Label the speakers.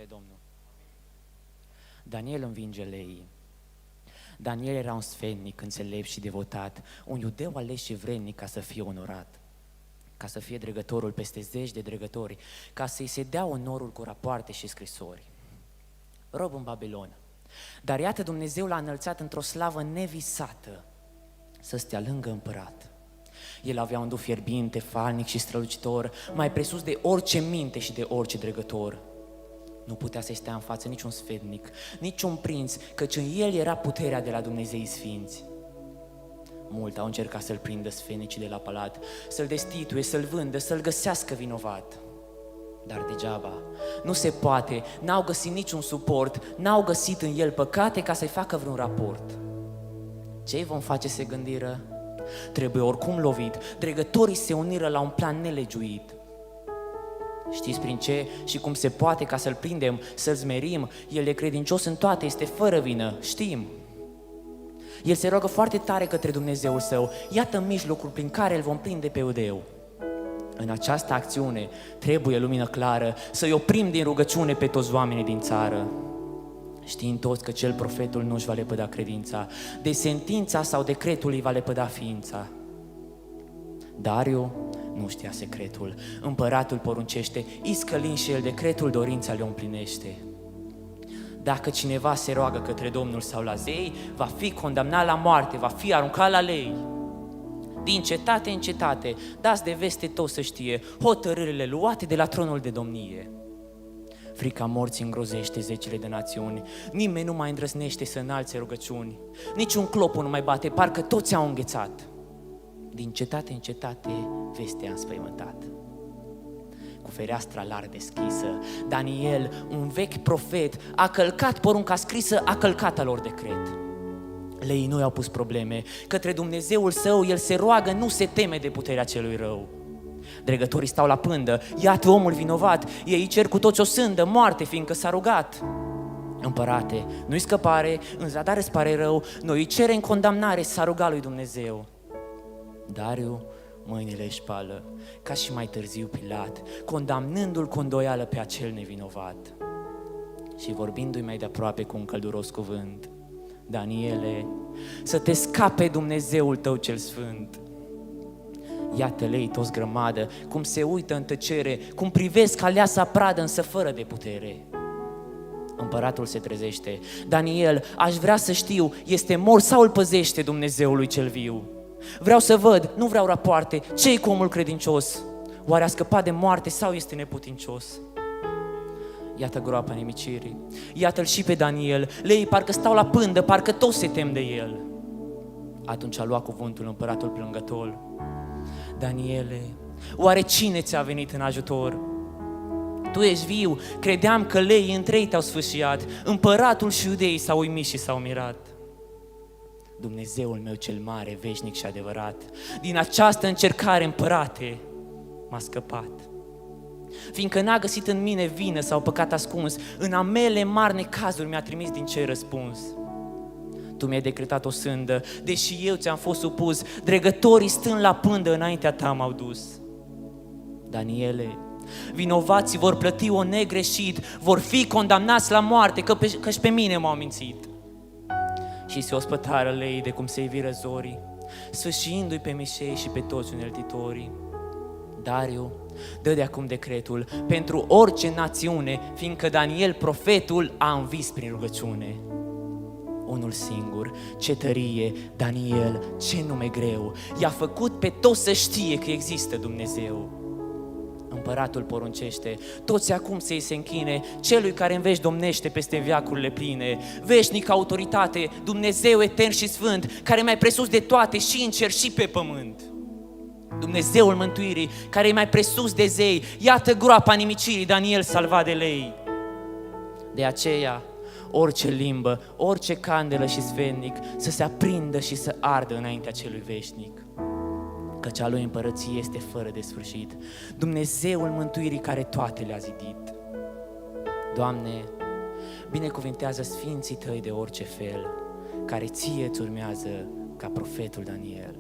Speaker 1: spre Domnul. Daniel învinge leii. Daniel era un sfetnic, înțelept și devotat, un iudeu ales și vrednic ca să fie onorat, ca să fie dregătorul peste zeci de dregători, ca să-i se dea onorul cu rapoarte și scrisori. Rob în Babilon. Dar iată, Dumnezeu l-a înălțat într-o slavă nevisată să stea lângă împărat. El avea un duh fierbinte, falnic și strălucitor, mai presus de orice minte și de orice dregător. Nu putea să-i stea în față niciun sfetnic, niciun prinț, căci în el era puterea de la Dumnezeii sfinți. Mult au încercat să-l prindă sfetnicii de la palat, să-l destituie, să-l vândă, să-l găsească vinovat. Dar degeaba, nu se poate, n-au găsit niciun suport, n-au găsit în el păcate ca să-i facă vreun raport. Ce-i vom face, se gândiră? Trebuie oricum lovit, dregătorii se uniră la un plan nelegiuit. Știți prin ce și cum se poate ca să-l prindem, să-l smerim? El e credincios în toate, este fără vină, știm. El se roagă foarte tare către Dumnezeul său. Iată mijlocul prin care îl vom prinde pe iudeu. În această acțiune trebuie lumină clară, să-i oprim din rugăciune pe toți oamenii din țară. Știind toți că cel profetul nu-și va lepăda credința, de sentința sau decretul îi va lepăda ființa. Dariu nu știa secretul, împăratul poruncește, iscălind și el decretul, dorința le împlinește. Dacă cineva se roagă către Domnul sau la zei, va fi condamnat la moarte, va fi aruncat la lei. Din cetate în cetate, dați de veste tot să știe, hotărârile luate de la tronul de domnie. Frica morții îngrozește zecile de națiuni, nimeni nu mai îndrăznește să înalțe rugăciuni, niciun clopot nu mai bate, parcă toți au înghețat. Din cetate în cetate, vestea a înspăimântat. Cu fereastra larg deschisă, Daniel, un vechi profet, a călcat porunca scrisă, a călcat al lor decret. Leii nu i-au pus probleme, către Dumnezeul său el se roagă, nu se teme de puterea celui rău. Dregătorii stau la pândă, iată omul vinovat, ei îi cer cu toți o sândă, moarte, fiindcă s-a rugat. Împărate, nu-i scăpare, în zadar îți pare rău, noi îi cerem condamnare, s-a rugat lui Dumnezeu. Dariu mâinile își spală, ca și mai târziu Pilat, condamnându-l cu îndoială pe acel nevinovat. Și vorbindu-i mai de aproape cu un călduros cuvânt: Daniele, să te scape Dumnezeul tău cel sfânt. Iată lei toți grămadă, cum se uită în tăcere, cum privesc aleasa pradă, însă fără de putere. Împăratul se trezește: Daniel, aș vrea să știu, este mort sau îl păzește Dumnezeului cel viu? Vreau să văd, nu vreau rapoarte, ce-i cu omul credincios? Oare a scăpat de moarte sau este neputincios? Iată groapa nimicirii, iată-l și pe Daniel, leii parcă stau la pândă, parcă toți se tem de el. Atunci a luat cuvântul împăratul plângător: Daniele, oare cine ți-a venit în ajutor? Tu ești viu, credeam că leii între ei te-au sfâșiat, împăratul și iudeii s-au uimit și s-au mirat. Dumnezeul meu cel mare, veșnic și adevărat, din această încercare, împărate, m-a scăpat. Fiindcă n-a găsit în mine vină sau păcat ascuns, în a mele mari necazuri mi-a trimis din cer răspuns. Tu mi-ai decretat o sândă, deși eu ți-am fost supus, dregătorii stând la pândă înaintea ta m-au dus. Daniele, vinovații vor plăti o negreșit, vor fi condamnați la moarte, că-și pe mine m-au mințit. Și se ospătară leii de cum se iviră zorii, sfâșiindu-i pe Mișei și pe toți uneltitorii. Dariu dă de acum decretul pentru orice națiune, fiindcă Daniel, profetul, a învis prin rugăciune. Unul singur, ce tărie, Daniel, ce nume greu, i-a făcut pe toți să știe că există Dumnezeu. Împăratul poruncește, toți acum să-i se închine celui care în veci domnește peste veacurile pline. Veșnic autoritate, Dumnezeu etern și sfânt, care mai presus de toate și în cer și pe pământ. Dumnezeul mântuirii, care e mai presus de zei, iată groapa nimicirii, Daniel salvat de lei. De aceea, orice limbă, orice candelă și sfetnic să se aprindă și să ardă înaintea celui veșnic. Căci a lui împărăție este fără de sfârșit, Dumnezeul mântuirii care toate le-a zidit. Doamne, binecuvintează sfinții tăi de orice fel, care ție îți urmează ca profetul Daniel.